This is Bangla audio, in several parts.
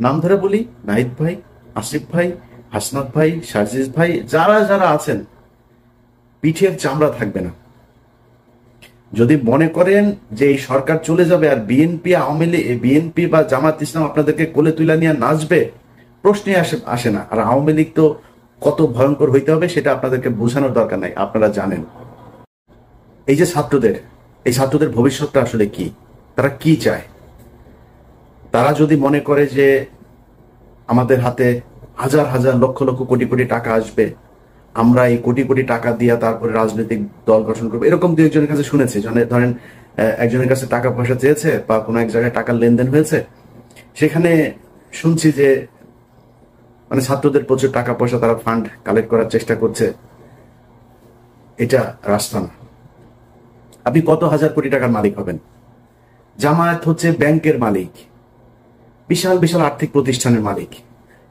নাম ধরে বলি, নাহিদ ভাই, আসিফ ভাই, হাসনাত ভাই, সার্জিস ভাই, যারা যারা আছেন, পিঠের চামড়া থাকবে না। যদি মনে করেন যে এই সরকার চলে যাবে আর বিএনপি আওয়ামী লীগ, বিএনপি বা জামাত ইসলাম আপনাদেরকে কোলে তুলে নিয়ে নাচবে, প্রশ্নে আসে না। আর আওয়ামী লীগ তো কত ভয়ঙ্কর হইতে হবে সেটা আপনাদেরকে বোঝানোর দরকার নাই, আপনারা জানেন। এই যে ছাত্রদের, এই ছাত্রদের ভবিষ্যৎটা আসলে কি, তারা কি চায়? তারা যদি মনে করে যে আমাদের হাতে হাজার হাজার লক্ষ লক্ষ কোটি কোটি টাকা আসবে, আমরা এই কোটি কোটি টাকা দিয়ে তারপরে রাজনৈতিক দল গঠন করবো, এরকম দু একজনের কাছে শুনেছি। ধরেন একজনের কাছে টাকা পয়সা চেয়েছে বা কোনো এক জায়গায় টাকার লেনদেন হয়েছে, সেখানে শুনছি যে মানে ছাত্রদের প্রচুর টাকা পয়সা তারা ফান্ড কালেক্ট করার চেষ্টা করছে। এটা রাস্তা না। আপনি কত হাজার কোটি টাকার মালিক হবেন? জামায়াত হচ্ছে ব্যাংকের মালিক, বিশাল বিশাল আর্থিক প্রতিষ্ঠানের মালিক।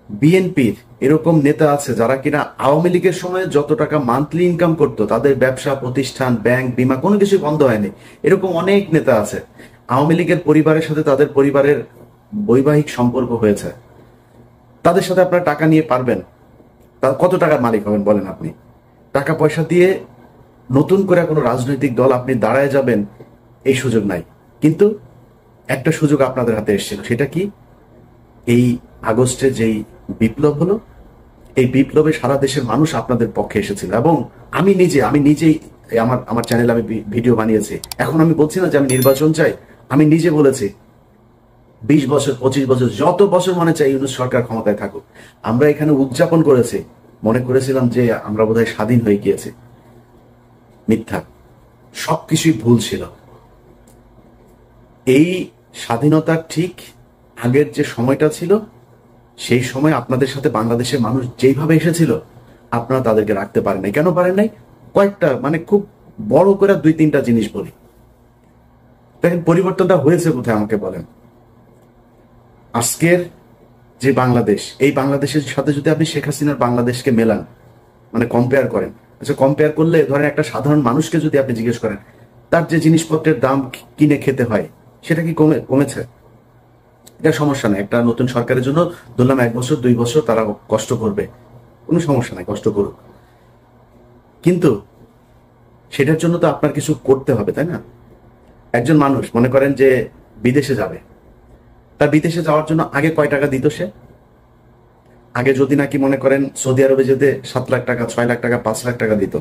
বিএনপির এরকম নেতা আছে যারা কিনা আওয়ামী লীগের সময় যত টাকা মান্থলি ইনকাম করতো, তাদের ব্যবসা প্রতিষ্ঠান, ব্যাংক, বিমা কোনো কিছু বন্ধ হয়নি। এরকম অনেক নেতা আছে। আওয়ামী লীগের পরিবারের সাথে তাদের পরিবারের বৈবাহিক সম্পর্ক হয়েছে। তাদের সাথে আপনারা টাকা নিয়ে পারবেন? কত টাকার মালিক হবেন বলেন আপনি? টাকা পয়সা দিয়ে নতুন করে কোনো রাজনৈতিক দল আপনি দাঁড়ায় যাবেন, এই সুযোগ নাই। কিন্তু একটা সুযোগ আপনাদের হাতে এসেছিল, সেটা কি? এই আগস্টে যেই বিপ্লব হলো, এই বিপ্লবে সারা দেশের মানুষ আপনাদের পক্ষে এসেছিল। এবং আমি নিজেই আমার আমার চ্যানেলে আমি ভিডিও বানিয়েছি। এখন আমি বলছি না যে আমি নির্বাচন চাই, আমি নিজে বলেছি 20 বছর 25 বছর যত বছর মনে চাই ইউনূস সরকার ক্ষমতায় থাকুক। আমরা এখানে উদযাপন করেছি, মনে করেছিলাম যে আমরা বোধহয় স্বাধীন হয়ে গিয়েছি। মিথ্যা, সবকিছুই ভুল ছিল। এই স্বাধীনতার ঠিক আগের যে সময়টা ছিল, সেই সময় আপনাদের সাথে বাংলাদেশের মানুষ যেইভাবে এসেছিল, আপনারা তাদেরকে রাখতে পারেন নাই। কেন পারেন নাই? কয়েকটা, মানে খুব বড় করে 2-3টা জিনিস বলি। দেখেন পরিবর্তনটা হয়েছে কোথায় আমাকে বলেন। আজকের যে বাংলাদেশ, এই বাংলাদেশের সাথে যদি আপনি শেখ হাসিনার বাংলাদেশকে মেলান, মানে কম্পেয়ার করেন, আচ্ছা কম্পেয়ার করলে ধরেন একটা সাধারণ মানুষকে যদি আপনি জিজ্ঞেস করেন তার যে জিনিসপত্রের দাম কিনে খেতে হয়, সেটা কি কমেছে? এটা সমস্যা নাই। একটা নতুন সরকারের জন্য ধরলাম 1 বছর 2 বছর তারা কষ্ট করবে, কোনো সমস্যা নাই, কষ্ট করুক। কিন্তু সেটার জন্য তো আপনার কিছু করতে হবে, তাই না? একজন মানুষ মনে করেন যে বিদেশে যাবে, তার বিদেশে যাওয়ার জন্য আগে কয় টাকা দিত সে? আগে যদি নাকি মনে করেন সৌদি আরবে যেতে 7 লাখ টাকা, 6 লাখ টাকা, 5 লাখ টাকা দিত,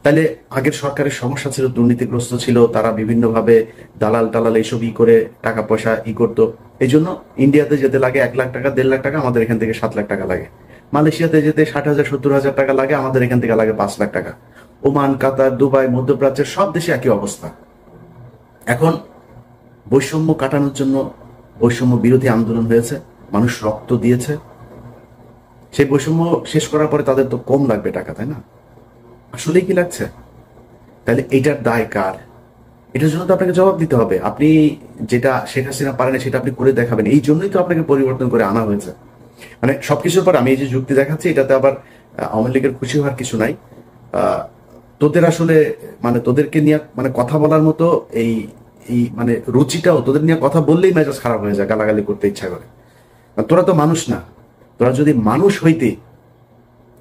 তাহলে আগের সরকারের সমস্যা ছিল, দুর্নীতিগ্রস্ত ছিল, তারা বিভিন্নভাবে দালাল টালাল এইসব করে টাকা পয়সা করতো। এই জন্য ইন্ডিয়াতে যেতে লাগে 1 লাখ টাকা, 1.5 লাখ টাকা, আমাদের এখান থেকে 7 লাখ টাকা লাগে। মালয়েশিয়াতে যেতে 60,000 70,000 টাকা লাগে, আমাদের এখান থেকে লাগে 5 লাখ টাকা। ওমান, কাতার, দুবাই, মধ্যপ্রাচ্যের সব দেশে একই অবস্থা। এখন বৈষম্য কাটানোর জন্য বৈষম্য বিরোধী আন্দোলন হয়েছে, মানুষ রক্ত দিয়েছে। সেই বৈষম্য শেষ করার পরে তাদের তো কম লাগবে টাকা, তাই না? আসলে কি লাগছে? তাহলে এটার দায় কার? এটার জন্য তো আপনাকে জবাব দিতে হবে। আপনি যেটা শেখ হাসিনা পারেন সেটা আপনি করে দেখাবেন। এই জন্যই তো আপনাকে পরিবর্তন করে আনা হয়েছে। মানে সবকিছুর পর আমি এই যে যুক্তি দেখাচ্ছি, এটাতে আবার আওয়ামী লীগের খুশি হওয়ার কিছু নাই। তোদের আসলে মানে তোদেরকে নিয়ে মানে কথা বলার মতো এই এই মানে রুচিটাও, তোদের নিয়ে কথা বললেই মেজাজ খারাপ হয়ে যায়, গালাগালি করতে ইচ্ছা করে। তোরা তো মানুষ না। তোরা যদি মানুষ হইতে,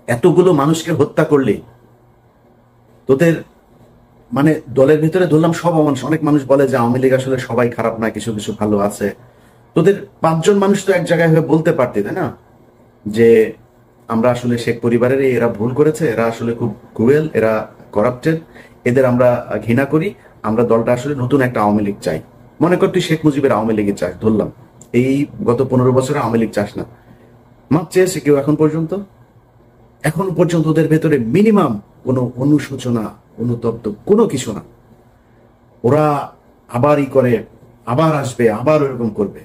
এতগুলো মানুষকে হত্যা করলে, তোদের মানে দলের ভিতরে ধরলাম সব অমানুষ। অনেক মানুষ বলে যে আওয়ামী লীগ আসলে সবাই খারাপ না, কিছু কিছু ভালো আছে। তোদের 5 জন মানুষ তো এক জায়গায় হয়ে বলতে পারতে, তাই না, যে আমরা আসলে শেখ পরিবারের এরা ভুল করেছে, এরা আসলে খুব ক্রুয়েল, এরা করাপ্টেড, এদের আমরা ঘৃণা করি, আমরা দলটা আসলে নতুন একটা আওয়ামী লীগ চাই। মনে কর তুই শেখ মুজিবের আওয়ামী লীগের চাস, ধরলাম এই গত 15 বছরে আওয়ামী লীগ চাস না, মাপ চেয়েছে কেউ এখন পর্যন্ত? এখন পর্যন্ত ওদের ভেতরে মিনিমাম কোনো অনুশোচনা, অনুতপ্ত কোনো কিছু না। ওরা আবার করে, আবার আসবে, আবার ওরকম করবে।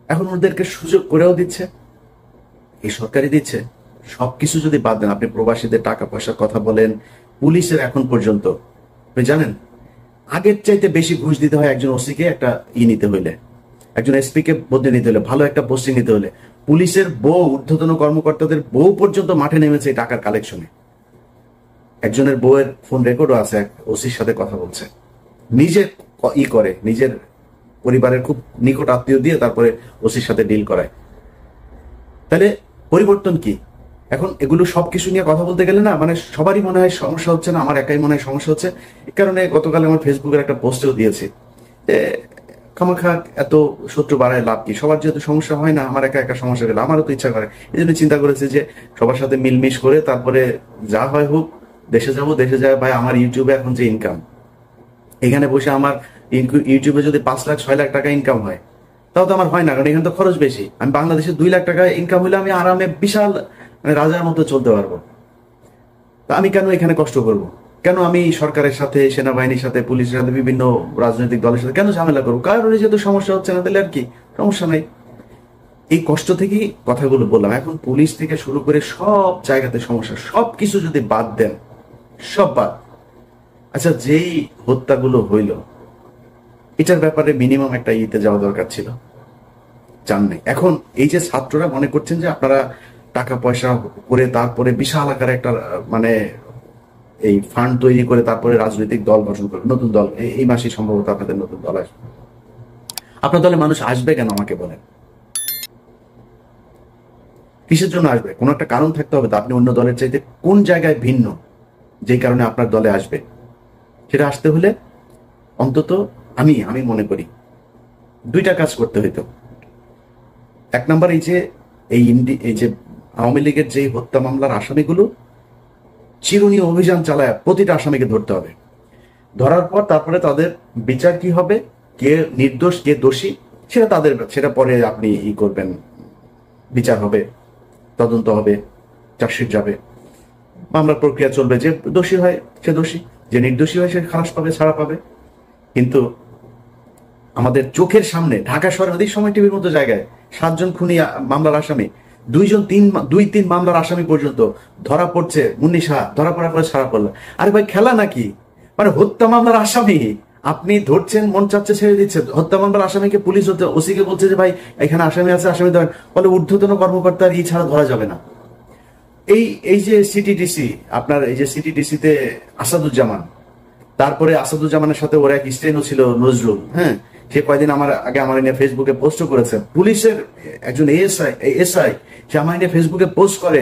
এখন ওদেরকে সুযোগ করেও দিচ্ছে, এই সরকারই দিচ্ছে। সবকিছু যদি বাদ দেন, আপনি প্রবাসীদের টাকা পয়সার কথা বলেন, পুলিশের এখন পর্যন্ত আপনি জানেন আগের চাইতে বেশি ঘুষ দিতে হয় একজন ওসিকে একটা নিতে হইলে, একজন এসপি কে বদলে নিতে হলে, ভালো একটা পোস্টিং নিতে হলে। পুলিশের বউ, ঊর্ধ্বতন কর্মকর্তাদের বউ পর্যন্ত মাঠে নেমেছে এই টাকার কালেকশনে। একজনের বউয়ের ফোন রেকর্ডও আছে, এক ওসির সাথে কথা বলছে, নিজে করে, নিজের পরিবারের খুব নিকট আত্মীয় দিয়ে তারপরে ওসির সাথে ডিল করায়। তাহলে পরিবর্তন কি? এখন এগুলো সবকিছু নিয়ে কথা বলতে গেলে না মানে সবারই মনে হয় সমস্যা হচ্ছে, না আমার একাই মনে হয় সমস্যা হচ্ছে। এই কারণে গতকাল আমার ফেসবুকের একটা পোস্টেও দিয়েছি যে খামাখা এত শত্রু বাড়ায় লাভ কি? সবার যেহেতু সমস্যা হয় না, আমার একা একা সমস্যা গেলে আমারও তো ইচ্ছা করে। এই জন্য চিন্তা করেছি যে সবার সাথে মিলমিশ করে তারপরে যা হয় হোক দেশে যাব। দেশে যায় ভাই, আমার ইউটিউবে এখন যে ইনকাম, এখানে বসে আমার ইউটিউবে যদি 5 লাখ 6 লাখ টাকা ইনকাম হয় তাও তো আমার হয় না, কারণ এখানে তো খরচ বেশি। আমি বাংলাদেশে 2 লাখ টাকা ইনকাম হলে আমি আরামে বিশাল মানে রাজার মতো চলতে পারবো। তা আমি কেন এখানে কষ্ট করব? কেন আমি সরকারের সাথে, সেনাবাহিনীর সাথে, পুলিশের সাথে, বিভিন্ন রাজনৈতিক দলের সাথে কেন ঝামেলা করবো? কারণ যেহেতু সমস্যা হচ্ছে না, তাহলে আর কি সমস্যা নাই। এই কষ্ট থেকেই কথাগুলো বললাম। এখন পুলিশ থেকে শুরু করে সব জায়গাতে সমস্যা, সব কিছু যদি বাদ দেন, সব বাদ। আচ্ছা, যেই হত্যাগুলো হইল এটার ব্যাপারে মিনিমাম একটা ইতে যাওয়া দরকার ছিল, জান নাই। এখন এই যে ছাত্ররা মনে করছেন যে আপনারা টাকা পয়সা করে তারপরে বিশাল আকারে একটা মানে এই ফান্ড তৈরি করে তারপরে রাজনৈতিক দল গঠন করবে, নতুন দল। এই মাসেই সম্ভবত আপনাদের নতুন দল আসবে। আপনার দলে মানুষ আসবে কেন আমাকে বলেন? কিসের জন্য আসবে? কোনো একটা কারণ থাকতে হবে তো। আপনি অন্য দলের চাইতে কোন জায়গায় ভিন্ন যেই কারণে আপনার দলে আসবে? সেটা আসতে হলে অন্তত আমি মনে করি 2টা কাজ করতে হইতো। 1 নাম্বার, এই যে আওয়ামী লীগের যে হত্যা মামলার আসামিগুলো চিরুনি অভিযান চালায় প্রতিটা আসামিকে ধরতে হবে। ধরার পর তারপরে তাদের বিচার কি হবে, কে নির্দোষ কে দোষী সেটা পরে আপনি করবেন। বিচার হবে, তদন্ত হবে, চার্জশিট যাবে, মামলার প্রক্রিয়া চলবে। যে দোষী হয় সে দোষী, যে নির্দোষী হয় সে খালাস পাবে, ছাড়া পাবে। কিন্তু আমাদের চোখের সামনে ঢাকা শহরের অধিক সময় টিভির মতো জায়গায় 7 জন খুনি মামলার আসামি, 2-3 মামলার আসামি পর্যন্ত ধরা পড়ছে। মুন্নি শাহ ধরা পড়ার পরে ছাড়া পড়লো। আরে ভাই, খেলা নাকি? মানে হত্যা মামলার আসামি আপনি ধরছেন, মন চাচ্ছে ছেড়ে দিচ্ছেন। হত্যা মামলার আসামিকে পুলিশ ওসিকে বলছে যে ভাই এখানে আসামি আছে, আসামি ধরেন। বলে ঊর্ধ্বতন কর্মকর্তার ছাড়া ধরা যাবে না। এই যে সিটিডিসি, আপনার এই যে সিটিডিসিতে আসাদুজ্জামান, তারপরে আসাদুজ্জামানের সাথে ওর এক স্টেনও ছিল নজরুল, হ্যাঁ, সে কয়েকদিন আমার নিয়ে ফেসবুকে পোস্ট করেছে। পুলিশের একজন এসআই সে আমার নিয়ে ফেসবুকে পোস্ট করে,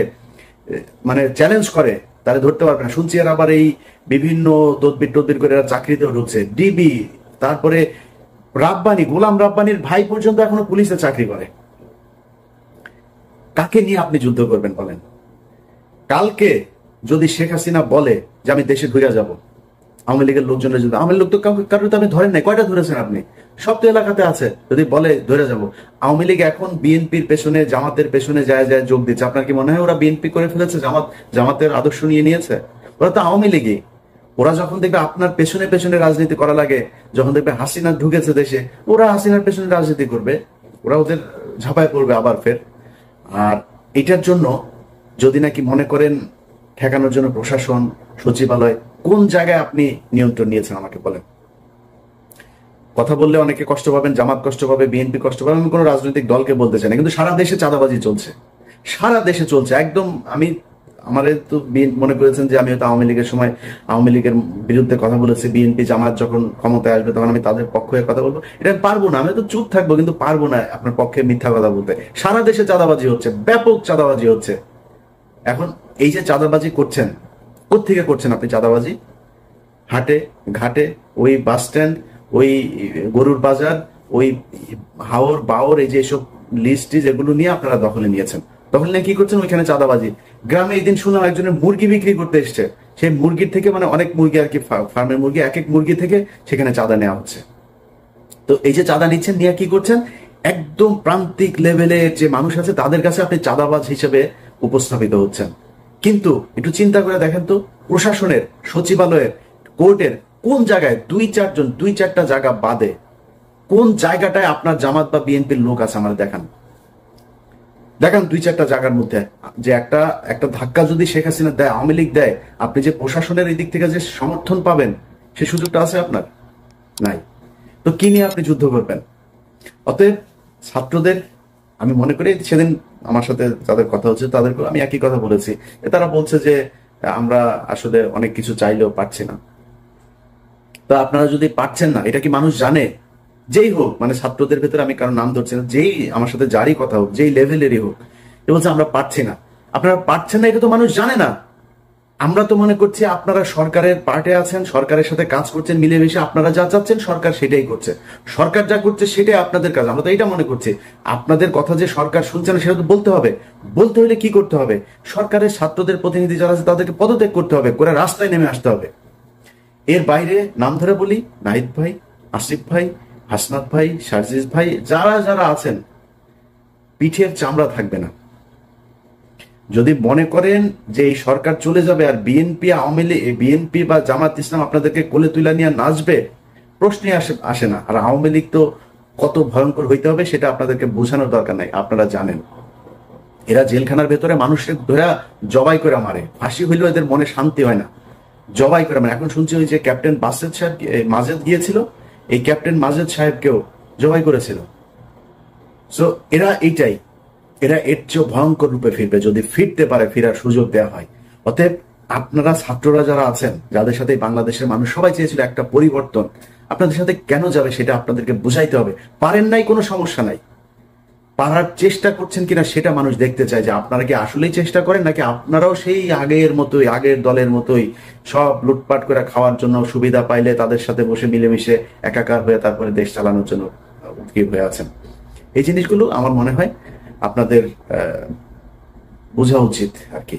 মানে চ্যালেঞ্জ করে তারা ধরতে পারবে না। শুনছি আর আবার এই বিভিন্ন তদবির করে এরা চাকরিতেও ঢুকছে। ডিবি, তারপরে গোলাম রাব্বানির ভাই পর্যন্ত এখনো পুলিশে চাকরি করে। কাকে নিয়ে আপনি যুদ্ধ করবেন বলেন? কালকে যদি শেখ হাসিনা বলে যে আমি দেশে ঘুরে যাব, আওয়ামী লীগের লোকজনের যদি, আওয়ামী লোক তো কারোর তো আপনি ধরেন নাই, কয়টা ধরেছেন আপনি? সব তো এলাকাতে আছে। যদি বলে ধরে যাব, আওয়ামী লীগ এখন বিএনপির পেছনে, জামাতের পেছনে যায় যোগ দিচ্ছে। আপনার কি মনে হয় ওরা বিএনপি করে ফেলেছে, জামাতের আদর্শ নিয়ে নিয়েছে? ওরা তো আওয়ামী লীগই। ওরা যখন দেখবে আপনার পেছনে পেছনে রাজনীতি করা লাগে, যখন দেখবে হাসিনা ঢুকেছে দেশে, ওরা হাসিনার পেছনে রাজনীতি করবে, ওরা ওদের ঝাঁপায় পড়বে আবার ফের। আর এটার জন্য যদি নাকি মনে করেন ঠেকানোর জন্য প্রশাসন, সচিবালয়, কোন জায়গায় আপনি নিয়ন্ত্রণ নিয়েছেন আমাকে বলেন? কথা বললে অনেকে কষ্ট পাবেন, জামাত কষ্ট পাবে, বিএনপি কষ্ট পাবে। আমি কোনো রাজনৈতিক দলকে বলতে চাই না, কিন্তু সারা দেশে চাঁদাবাজি চলছে, সারা দেশে চলছে একদম। আমাদের তো মনে করেছেন যে আমি হয়তো আওয়ামী লীগের সময় আওয়ামী লীগের বিরুদ্ধে কথা বলেছি, বিএনপি জামাত যখন ক্ষমতায় আসবে তখন আমি তাদের পক্ষে কথা বলবো। এটা আমি পারবো না, আমি তো চুপ থাকবো, কিন্তু পারবো না আপনার পক্ষে মিথ্যা কথা বলতে। সারা দেশে চাঁদাবাজি হচ্ছে, ব্যাপক চাঁদাবাজি হচ্ছে। এখন এই যে চাঁদাবাজি করছেন, কোত্থেকে করছেন আপনি চাঁদাবাজি? হাটে ঘাটে, ওই বাস স্ট্যান্ড, ওই গরুর বাজার, ওই হাওর বাওর, এই যে সব লিস্ট যেগুলো নিয়ে আপনারা দখলে নিয়েছেন। দখলে নিয়ে কি করছেন? ওইখানে চাঁদাবাজি। গ্রামে এই দিন শুনলাম একজনের মুরগি বিক্রি করতে এসছে, সেই মুরগির থেকে, মানে অনেক মুরগি আর কি, ফার্মের মুরগি, এক মুরগি থেকে সেখানে চাঁদা নেওয়া হচ্ছে। তো এই যে চাঁদা নিচ্ছেন, নিয়ে কি করছেন? একদম প্রান্তিক লেভেলের যে মানুষ আছে তাদের কাছে আপনি চাঁদাবাজ হিসেবে উপস্থাপিত হচ্ছেন। কিন্তু একটু চিন্তা করে দেখেন তো, প্রশাসনের, সচিবালয়ের, কোর্টের কোন জায়গায় 2-4টা জায়গা বাদে কোন জায়গাটায় আপনার জামাত বা বিএনপির লোক আছে? আমার দেখান 2-4টা জায়গার মধ্যে যে একটা ধাক্কা যদি শেখ হাসিনা দেয়, আওয়ামী লীগ দেয়, আপনি যে প্রশাসনের এই দিক থেকে যে সমর্থন পাবেন সে সুযোগটা আছে আপনার? নাই। তো কি নিয়ে আপনি যুদ্ধ করবেন? অতএব ছাত্রদের আমি মনে করি, সেদিন আমার সাথে যাদের কথা হচ্ছে তাদেরকে আমি একই কথা বলেছি। তারা বলছে যে আমরা আসলে অনেক কিছু চাইলেও পারছি না। তো আপনারা যদি পারছেন না, এটা কি মানুষ জানে যেই হোক, মানে ছাত্রদের ভেতরে আমি কারো নাম ধরছি না, যেই আমার সাথে যারই কথা হোক, যেই লেভেলেরই হোক, এ বলছে আমরা পারছি না। আপনারা পারছেন না এটা তো মানুষ জানে না। আমরা তো মনে করছি আপনারা সরকারের পার্টে আছেন, সরকারের সাথে কাজ করছেন মিলেমিশে, আপনারা যা চাচ্ছেন সরকার সেটাই করছে, সরকার যা করছে সেটাই আপনাদের কাজ। আমরা তো এটা মনে করছি। আপনাদের কথা যে সরকার শুনছে না সেটা তো বলতে হবে। বলতে হলে কি করতে হবে? সরকারের ছাত্রদের প্রতিনিধি যারা আছে তাদেরকে পদত্যাগ করতে হবে, করে রাস্তায় নেমে আসতে হবে। এর বাইরে নাম ধরে বলি, নাহিদ ভাই, আসিফ ভাই, হাসনাত ভাই, সার্জিস ভাই, যারা যারা আছেন, পিঠের চামড়া থাকবে না। যদি মনে করেন যে এই সরকার চলে যাবে আর বিএনপি আওয়ামী লীগ, বিএনপি বা জামাত ইসলাম আপনাদেরকে কোলে তুলে নিয়ে নাচবে, প্রশ্নে আসে না। আর আওয়ামী লীগ তো কত ভয়ঙ্কর হইতে হবে সেটা আপনাদেরকে বোঝানোর দরকার নাই, আপনারা জানেন। এরা জেলখানার ভেতরে মানুষের ধরে জবাই করে মারে, ফাঁসি হইলেও এদের মনে শান্তি হয় না, জবাই করে মারে। এখন শুনছি ওই যে ক্যাপ্টেন বাসেদ সাহেব মাজেদ গিয়েছিল, এই ক্যাপ্টেন মাজেদ সাহেবকেও জবাই করেছিল। সো এরা এইটাই, এরা এর চেয়েও ভয়ঙ্কর রূপে ফিরবে যদি ফিরতে পারে, ফেরার সুযোগ দেওয়া হয়। অতএব আপনারা ছাত্ররা যারা আছেন, যাদের সাথে বাংলাদেশের মানুষ সবাই চেয়েছিল একটা পরিবর্তন, আপনাদের সাথে কেন যাবে সেটা আপনাদেরকে বুঝাইতে হবে। পারেন নাই কোনো সমস্যা নাই, পারার চেষ্টা করছেন কিনা সেটা মানুষ দেখতে চায়, যে আপনারা কি আসলেই চেষ্টা করেন নাকি আপনারাও সেই আগের মতোই, আগের দলের মতোই সব লুটপাট করে খাওয়ার জন্য, সুবিধা পাইলে তাদের সাথে বসে মিলেমিশে একাকার হয়ে তারপরে দেশ চালানোর জন্য উদ্গ্রীব হয়ে আছেন। এই জিনিসগুলো আমার মনে হয় আপনাদের বোঝা উচিত আর কি।